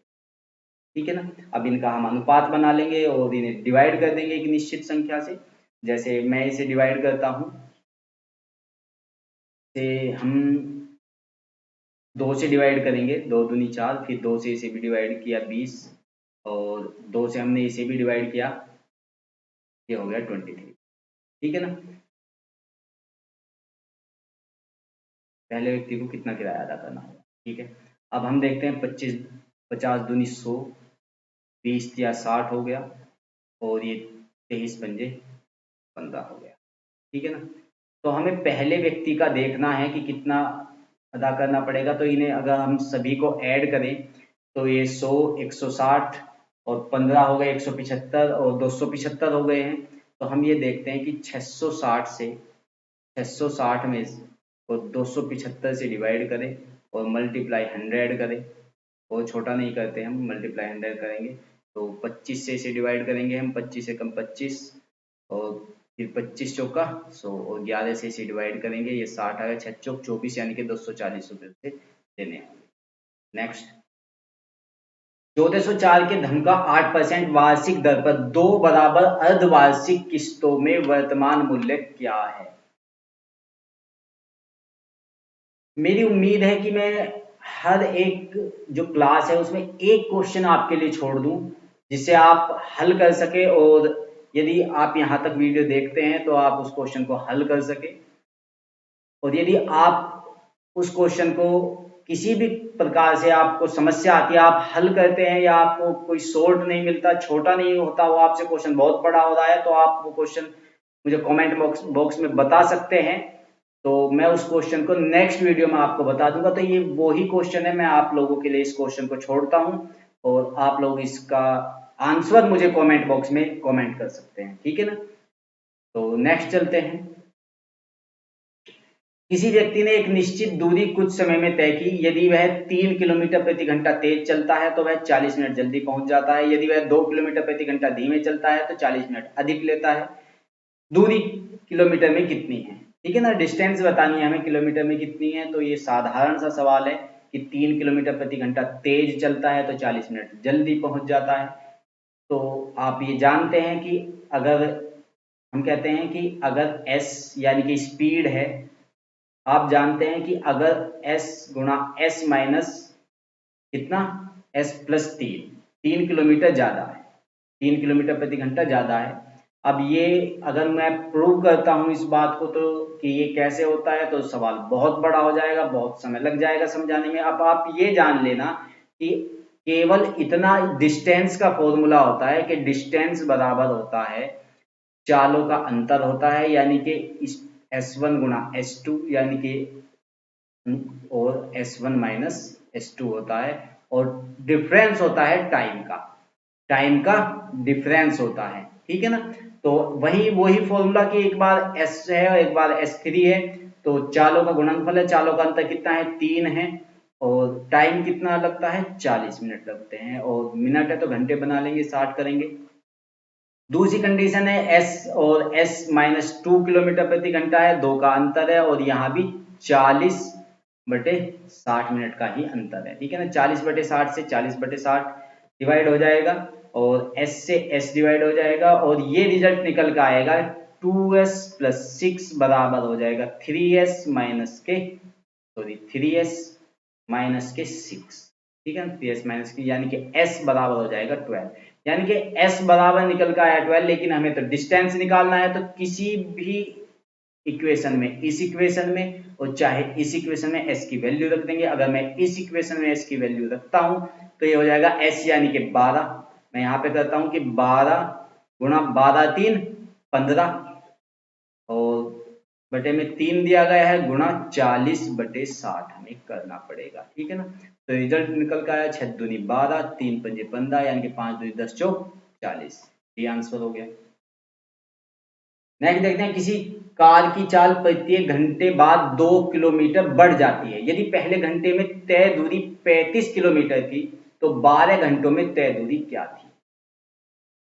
ठीक है ना। अब इनका हम अनुपात बना लेंगे और इन्हें डिवाइड कर देंगे एक निश्चित संख्या से। जैसे मैं इसे डिवाइड करता हूं, से हम 2 से डिवाइड करेंगे, 2 दूनी 4, फिर 2 से इसे भी डिवाइड किया 20, और 2 से हमने इसे भी डिवाइड किया, ये हो गया 23, ठीक है ना। पहले व्यक्ति को कितना किराया अदा करना होगा, ठीक है। अब हम देखते हैं 25 50 दूनी 100, 20 या 60 हो गया, और ये 23 पंजे 15 हो गया, ठीक है ना। तो हमें पहले व्यक्ति का देखना है कि कितना अदा करना पड़ेगा। तो इन्हें अगर हम सभी को ऐड करें तो ये 100 160 और 15 हो गए 175 और 275 हो गए हैं। तो हम ये देखते हैं कि 660 से 660 में और 275 से डिवाइड करें और मल्टीप्लाई 100 करें, और छोटा नहीं करते हम, मल्टीप्लाई 100 करेंगे तो 25 से इसे डिवाइड करेंगे हम, 25 से कम 25, और फिर 25 चौका 100 और 11 से इसे डिवाइड करेंगे, ये 60 आ गया, 6 चौक 24 यानी कि 240 रुपये से देने होंगे। नेक्स्ट 1404 के धन का 8% वार्षिक दर पर 2 बराबर अर्धवार्षिक किस्तों में वर्तमान मूल्य क्या है। मेरी उम्मीद है कि मैं हर एक जो क्लास है उसमें एक क्वेश्चन आपके लिए छोड़ दूं जिसे आप हल कर सके, और यदि आप यहां तक वीडियो देखते हैं तो आप उस क्वेश्चन को हल कर सके। और यदि आप उस क्वेश्चन को किसी भी प्रकार से आपको समस्या आती है, आप हल करते हैं या आपको कोई सोल्व नहीं मिलता, छोटा नहीं होता, वो आपसे क्वेश्चन बहुत बड़ा हो रहा है, तो आप वो क्वेश्चन मुझे कमेंट बॉक्स में बता सकते हैं। तो मैं उस क्वेश्चन को नेक्स्ट वीडियो में आपको बता दूंगा। तो ये वही क्वेश्चन है, मैं आप लोगों के लिए इस क्वेश्चन को छोड़ता हूं और आप लोग इसका आंसर मुझे कमेंट बॉक्स में कमेंट कर सकते हैं, ठीक है ना। तो नेक्स्ट चलते हैं। किसी व्यक्ति ने एक निश्चित दूरी कुछ समय में तय की। यदि वह 3 किलोमीटर प्रति घंटा तेज चलता है तो वह 40 मिनट जल्दी पहुंच जाता है। यदि वह 2 किलोमीटर प्रति घंटा धीमे चलता है तो 40 मिनट अधिक लेता है। दूरी किलोमीटर में कितनी है, ठीक है ना। डिस्टेंस बतानी है हमें, किलोमीटर में कितनी है। तो ये साधारण सा सवाल है कि 3 किलोमीटर प्रति घंटा तेज चलता है तो 40 मिनट जल्दी पहुंच जाता है। तो आप ये जानते हैं कि अगर हम कहते हैं कि अगर s यानी कि स्पीड है, आप जानते हैं कि अगर s गुणा s माइनस कितना s प्लस 3 किलोमीटर ज्यादा है, 3 किलोमीटर प्रति घंटा ज्यादा है। अब ये अगर मैं प्रूव करता हूं इस बात को, तो कि ये कैसे होता है, तो सवाल बहुत बड़ा हो जाएगा, बहुत समय लग जाएगा समझाने में। अब आप ये जान लेना कि केवल इतना डिस्टेंस का फॉर्मूला होता है कि डिस्टेंस बराबर होता है चालों का अंतर होता है, यानी कि S1 गुणा S2 यानी कि और S1 माइनस S2 होता है। और डिफरेंस होता है टाइम का डिफरेंस होता है, ठीक है ना। तो वही फॉर्मूला कि एक बार S है और एक बार S3 है। तो चालों का गुणनफल है, चालों का अंतर कितना है 3 है, और टाइम कितना लगता है 40 मिनट लगते हैं, और मिनट है तो घंटे बना लेंगे, 60 करेंगे। दूसरी कंडीशन है S और S माइनस 2 किलोमीटर प्रति घंटा है, 2 का अंतर है, और यहाँ भी 40/60 मिनट का ही अंतर है, ठीक है ना। 40/60 से 40/60 डिवाइड हो जाएगा, और S से S डिवाइड हो जाएगा, और ये रिजल्ट निकल कर आएगा 2S प्लस 6 बराबर हो जाएगा 3S माइनस के 6, ठीक है ना। 3S माइनस के, यानी कि S बराबर हो जाएगा 12, यानी कि S बराबर निकल कर आया 12। लेकिन हमें तो डिस्टेंस निकालना है, तो किसी भी इक्वेशन में, इस इक्वेशन में और चाहे इस इक्वेशन में S की वैल्यू रख देंगे। अगर मैं इस इक्वेशन में S की वैल्यू रखता हूं तो ये हो जाएगा S यानी कि 12। मैं यहाँ पे करता हूं कि 12 गुणा 12 3 15, और बटे में 3 दिया गया है, गुणा 40/60 हमें करना पड़ेगा, ठीक है ना। तो रिजल्ट निकल कर आया 6 दूनी 12, 3 पंजे 15, यानी कि 5 दूनी 10 चौक 40। ये आंसर हो गया। नेक्स्ट देखते हैं, किसी कार की चाल प्रत्येक घंटे बाद 2 किलोमीटर बढ़ जाती है। यदि पहले घंटे में तय दूरी 35 किलोमीटर थी तो 12 घंटों में तय दूरी क्या थी।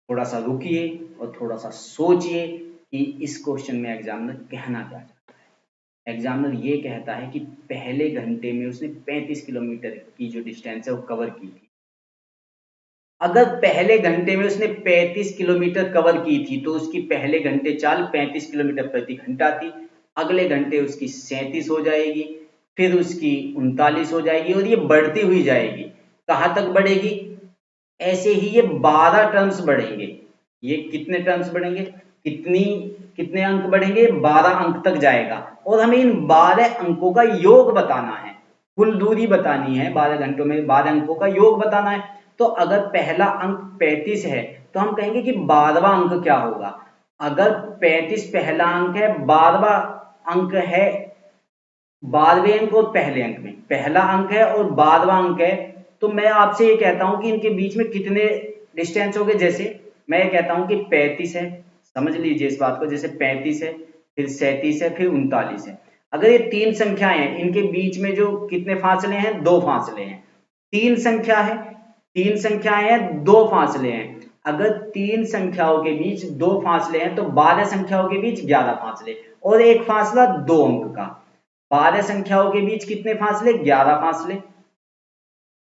थोड़ा सा रुकिए और थोड़ा सा सोचिए कि इस क्वेश्चन में एग्जामिनर कहना क्या चाहता है। एग्जामिनर ये कहता है कि पहले घंटे में उसने 35 किलोमीटर की जो डिस्टेंस है वो कवर की थी। अगर पहले घंटे में उसने 35 किलोमीटर कवर की थी तो उसकी पहले घंटे चाल 35 किलोमीटर प्रति घंटा थी। अगले घंटे उसकी 37 हो जाएगी, फिर उसकी 39 हो जाएगी, और ये बढ़ती हुई जाएगी। कहाँ तक बढ़ेगी, ऐसे ही ये 12 टर्म्स बढ़ेंगे। ये कितने टर्म्स बढ़ेंगे, कितने अंक बढ़ेंगे, 12 अंक तक जाएगा। और हमें इन 12 अंकों का योग बताना है, कुल दूरी बतानी है। 12 घंटों में 12 अंकों का योग बताना है। तो अगर पहला अंक 35 है तो हम कहेंगे कि 12वां अंक क्या होगा। अगर 35 पहला अंक है, 12वां अंक है, 12वें अंक और पहले अंक में पहला अंक है और 12वां अंक है, तो मैं आपसे ये कहता हूं कि इनके बीच में कितने डिस्टेंस हो गए। जैसे मैं ये कहता हूं कि 35 है, समझ लीजिए इस बात को, जैसे 35 है, फिर 37 है, फिर 39 है। अगर ये तीन संख्याएं हैं, इनके बीच में जो कितने फासले हैं, 2 फासले हैं। तीन संख्या है, तीन संख्याएं हैं, 2 फासले हैं। अगर तीन संख्याओं के बीच 2 फासले हैं तो 12 संख्याओं के बीच 11 फासले, और एक फासला 2 अंक का। 12 संख्याओं के बीच कितने फासले, 11 फासले,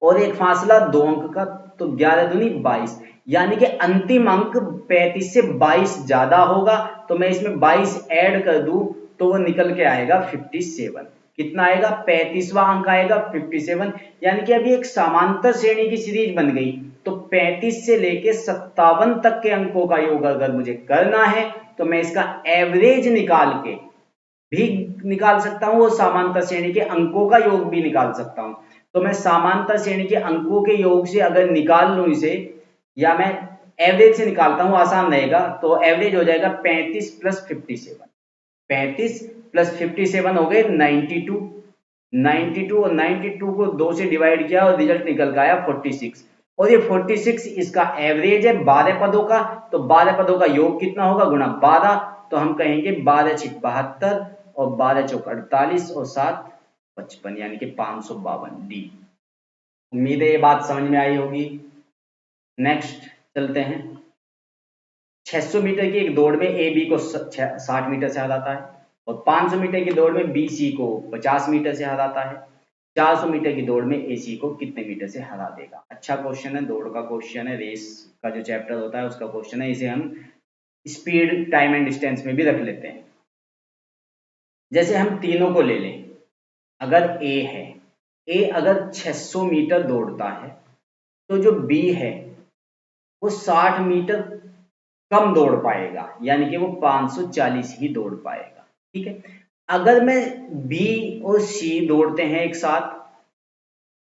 और एक फासला 2 अंक का, तो 11 दूनी 22, यानी कि अंतिम अंक 35 से 22 ज्यादा होगा, तो मैं इसमें 22 ऐड कर दूं तो वो निकल के आएगा 57। कितना आएगा? 35वां अंक आएगा 57, यानी कि अभी एक समांतर श्रेणी की सीरीज बन गई। तो 35 से लेके 57 तक के अंकों का योग अगर मुझे करना है तो मैं इसका एवरेज निकाल के भी निकाल सकता हूं, और समांतर श्रेणी के अंकों का योग भी निकाल सकता हूं। तो मैं समांतर श्रेणी के अंकों के योग से अगर निकाल लूं इसे, या मैं एवरेज से निकालता हूं, आसान रहेगा, तो एवरेज हो जाएगा 35 प्लस 57। 35 प्लस 57 हो गए 92। 92 और 92 को 2 से डिवाइड किया और रिजल्ट निकल के आया 46, और ये 46 इसका एवरेज है 12 पदों का। तो 12 पदों का योग कितना होगा? गुणा 12। तो हम कहेंगे 12 छिक 72 और 12 चौक 48 और 7 55, यानी कि 552 डी। उम्मीद है ये बात समझ में आई होगी। नेक्स्ट चलते हैं। 600 मीटर की एक दौड़ में ए बी को 60 मीटर से हराता है, और 500 मीटर की दौड़ में बी सी को 50 मीटर से हराता है। 400 मीटर की दौड़ में ए सी को कितने मीटर से हरा देगा? अच्छा क्वेश्चन है, दौड़ का क्वेश्चन है, रेस का जो चैप्टर होता है उसका क्वेश्चन है। इसे हम स्पीड, टाइम एंड डिस्टेंस में भी रख लेते हैं। जैसे हम तीनों को ले लें, अगर ए है, ए अगर 600 मीटर दौड़ता है तो जो बी है वो 60 मीटर कम दौड़ पाएगा, यानी कि वो 540 ही दौड़ पाएगा। ठीक है, अगर मैं बी और सी दौड़ते हैं एक साथ,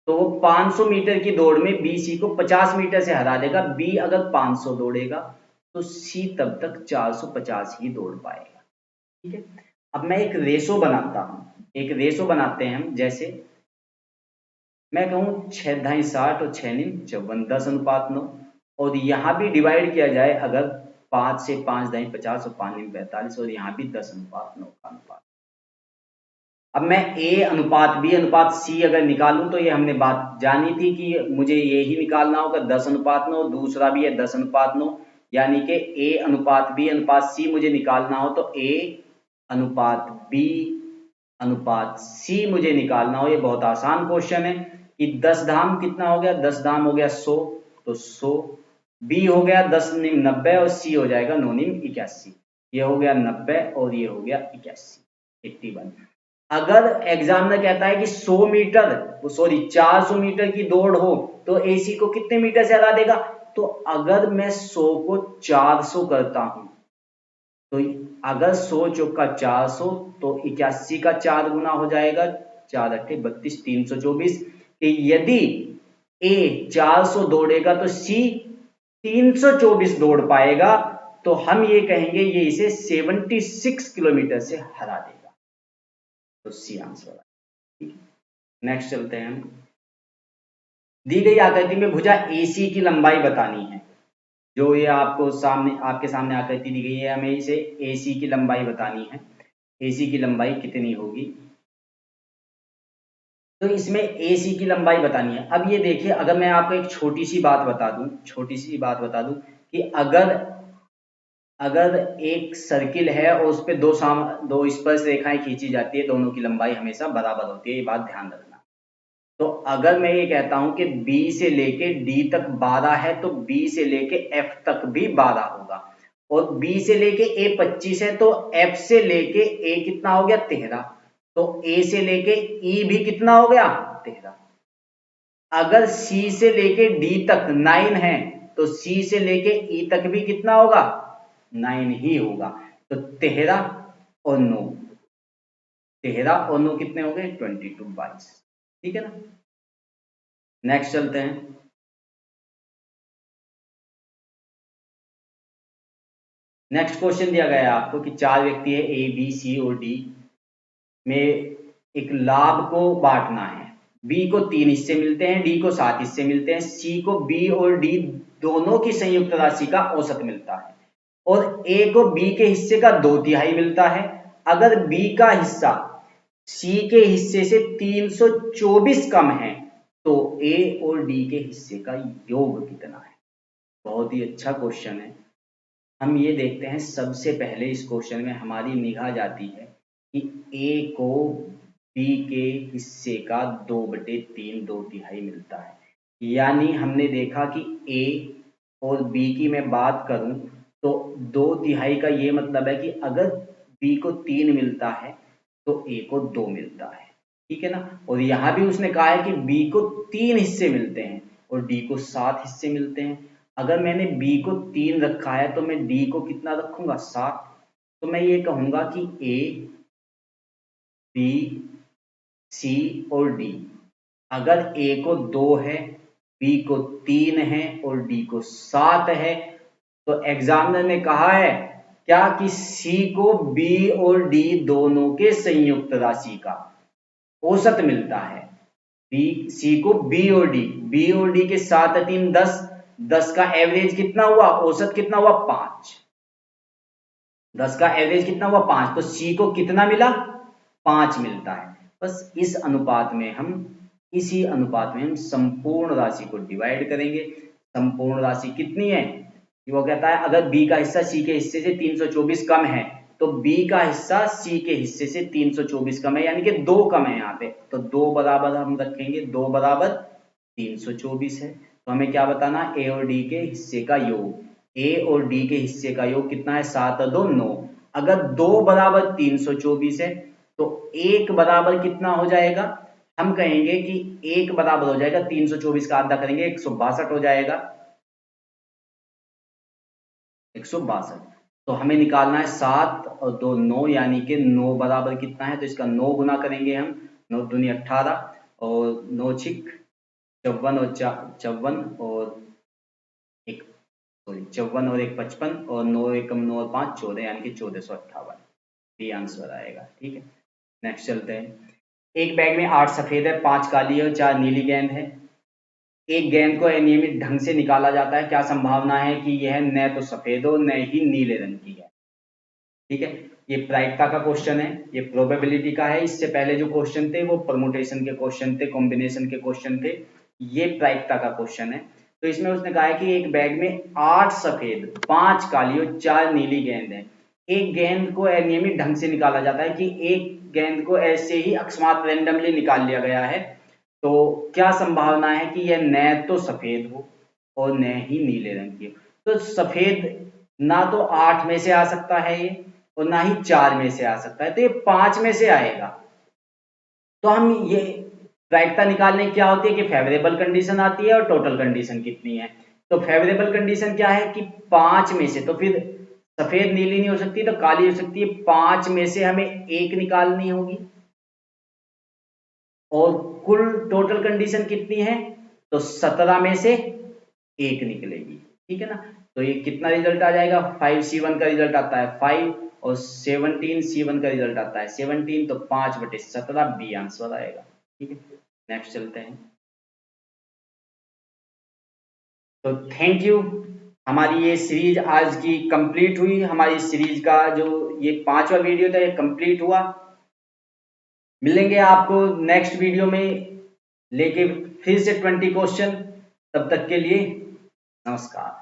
तो वो 500 मीटर की दौड़ में बी सी को 50 मीटर से हरा देगा। बी अगर 500 दौड़ेगा तो सी तब तक 450 ही दौड़ पाएगा। ठीक है, अब मैं एक रेशो बनाता हूं, एक रेशो बनाते हैं हम। जैसे मैं कहूं 6 ढाई 60 और 6 नीम 54, 10:9, और यहां भी डिवाइड किया जाए अगर 5 से 5 ढाई 50 और 5 नीम 45, और यहाँ भी 10:9 का अनुपात। अब मैं ए अनुपात बी अनुपात सी अगर निकालूं, तो ये हमने बात जानी थी कि मुझे ये ही निकालना होगा 10:9, दूसरा भी है 10:9, यानी कि ए अनुपात बी अनुपात सी मुझे निकालना हो तो ए अनुपात बी अनुपात सी मुझे निकालना हो। ये बहुत आसान क्वेश्चन है कि 10 धाम कितना हो गया? 10 धाम हो गया 100, तो 100, बी हो गया 10 निम 90 और सी हो जाएगा 9 निम 81। ये हो गया 90 और ये हो गया 81, 81। अगर एग्जामिनर कहता है कि 100 मीटर, सॉरी 400 मीटर की दौड़ हो तो एसी को कितने मीटर से हरा देगा? तो अगर मैं 100 को 400 करता हूं, तो अगर 100 चौका 400 तो 81 का 4 गुना हो जाएगा, 4 अट्ठे 32, 324। यदि ए 400 दौड़ेगा तो सी 324 दौड़ पाएगा, तो हम ये कहेंगे ये इसे 76 किलोमीटर से हरा देगा। तो सी आंसर है। ठीक है, नेक्स्ट चलते हैं हम। दी गई आकृति में भुजा AC की लंबाई बतानी है। जो ये आपको सामने, आपके सामने आकृति दी गई है, हमें इसे AC की लंबाई बतानी है। AC की लंबाई कितनी होगी? तो इसमें AC की लंबाई बतानी है। अब ये देखिए, अगर मैं आपको एक छोटी सी बात बता दूं, छोटी सी बात बता दूं कि अगर एक सर्किल है और उस पर दो स्पर्श रेखाएं खींची जाती है, दोनों की लंबाई हमेशा बराबर होती है, ये बात ध्यान रखना। तो अगर मैं ये कहता हूं कि B से लेके D तक 12 है, तो B से लेके F तक भी 12 होगा, और B से लेके A 25 है, तो F से लेके A कितना हो गया? 13। तो A से लेके E भी कितना हो गया? 13। अगर C से लेके D तक 9 है, तो C से लेके E तक भी कितना होगा? 9 ही होगा। तो 13 और 9, 13 और 9 कितने हो गए? 22, 22। ठीक है ना। नेक्स्ट चलते हैं। नेक्स्ट क्वेश्चन दिया गया है आपको कि 4 व्यक्ति है A, B, C और D में एक लाभ को बांटना है। B को 3 हिस्से मिलते हैं, D को 7 हिस्से मिलते हैं, C को B और D दोनों की संयुक्त राशि का औसत मिलता है, और A को B के हिस्से का 2/3 मिलता है। अगर B का हिस्सा C के हिस्से से 324 कम है तो A और D के हिस्से का योग कितना है? बहुत ही अच्छा क्वेश्चन है। हम ये देखते हैं, सबसे पहले इस क्वेश्चन में हमारी निगाह जाती है कि A को B के हिस्से का 2/3 2/3 मिलता है। यानी हमने देखा कि ए और बी की मैं बात करूं तो 2/3 का ये मतलब है कि अगर बी को 3 मिलता है तो ए को 2 मिलता है, ठीक है ना। और यहाँ भी उसने कहा है कि बी को 3 हिस्से मिलते हैं और डी को 7 हिस्से मिलते हैं। अगर मैंने बी को 3 रखा है तो मैं डी को कितना रखूंगा, 7। तो मैं ये कहूंगा कि ए, बी, सी और डी, अगर ए को 2 है, बी को 3 है और डी को 7 है, तो एग्जामिनर ने कहा है क्या कि सी को बी और डी दोनों के संयुक्त राशि का औसत मिलता है। सी को बी और डी के 7 3 10, 10 का एवरेज कितना हुआ, औसत कितना हुआ, 5। 10 का एवरेज कितना हुआ, 5। तो सी को कितना मिला, 5 मिलता है। बस इसी अनुपात में हम संपूर्ण राशि को डिवाइड करेंगे। संपूर्ण राशि कितनी है, वो कहता है अगर बी का हिस्सा सी के हिस्से से 324 कम है तो बी का हिस्सा सी के हिस्से से 324 कम है, यानी कि 2 कम है यहाँ पे। तो 2 बराबर हम रखेंगे, 2 बराबर 324 है। तो हमें क्या बताना, ए और डी के हिस्से का योग। ए और डी के हिस्से का योग कितना है, 7 और 2 9। अगर 2 बराबर 324 है तो 1 बराबर कितना हो जाएगा, हम कहेंगे कि 1 बराबर हो जाएगा 324 का आधा करेंगे 162 हो जाएगा, 162। तो हमें निकालना है 7 और 2 9, यानी कि 9 बराबर कितना है, तो इसका 9 गुना करेंगे हम, 9 दूनी 18 और 9 छिक 54 और 54 और एक, सॉरी 54 और 1 55 और 9 एकम 9 और 5 14, यानी कि 1458 ये आंसर आएगा। ठीक है, नेक्स्ट चलते हैं। एक बैग में 8 सफेद है, 5 काली और 4 नीली गेंद है। एक गेंद को अनियमित ढंग से निकाला जाता है, क्या संभावना है कि यह न तो सफेद हो न ही नीले रंग की है। ठीक है, ये प्रायिकता का क्वेश्चन है, ये प्रोबेबिलिटी का है। इससे पहले जो क्वेश्चन थे वो परमुटेशन के क्वेश्चन थे, कॉम्बिनेशन के क्वेश्चन थे, ये प्रायिकता का क्वेश्चन है। तो इसमें उसने कहा है कि एक बैग में 8 सफेद 5 काली और 4 नीली गेंद है। एक गेंद को अनियमित ढंग से निकाला जाता है कि एक गेंद को ऐसे ही अकस्मात रैंडमली निकाल लिया गया है, तो क्या संभावना है कि यह न तो सफेद हो और न ही नीले रंग की हो। तो सफेद ना तो 8 में से आ सकता है ये, और ना ही 4 में से आ सकता है, तो ये 5 में से आएगा। तो हम ये प्रायिकता निकालने क्या होती है कि फेवरेबल कंडीशन आती है और टोटल कंडीशन कितनी है। तो फेवरेबल कंडीशन क्या है कि 5 में से, तो फिर सफेद नीली नहीं हो सकती तो काली हो सकती है, 5 में से हमें 1 निकालनी होगी। और कुल टोटल कंडीशन कितनी है, तो 17 में से 1 निकलेगी। ठीक है ना, तो ये कितना रिजल्ट आ जाएगा, 5C1 का रिजल्ट आता है 5 और 17C1 का रिजल्ट आता है 17, तो 5/17 बी आंसर आएगा। ठीक है, नेक्स्ट चलते हैं। तो थैंक यू, हमारी ये सीरीज आज की कंप्लीट हुई। हमारी सीरीज का जो ये 5वां वीडियो था ये कंप्लीट हुआ। मिलेंगे आपको नेक्स्ट वीडियो में लेके फिर से 20 क्वेश्चन। तब तक के लिए नमस्कार।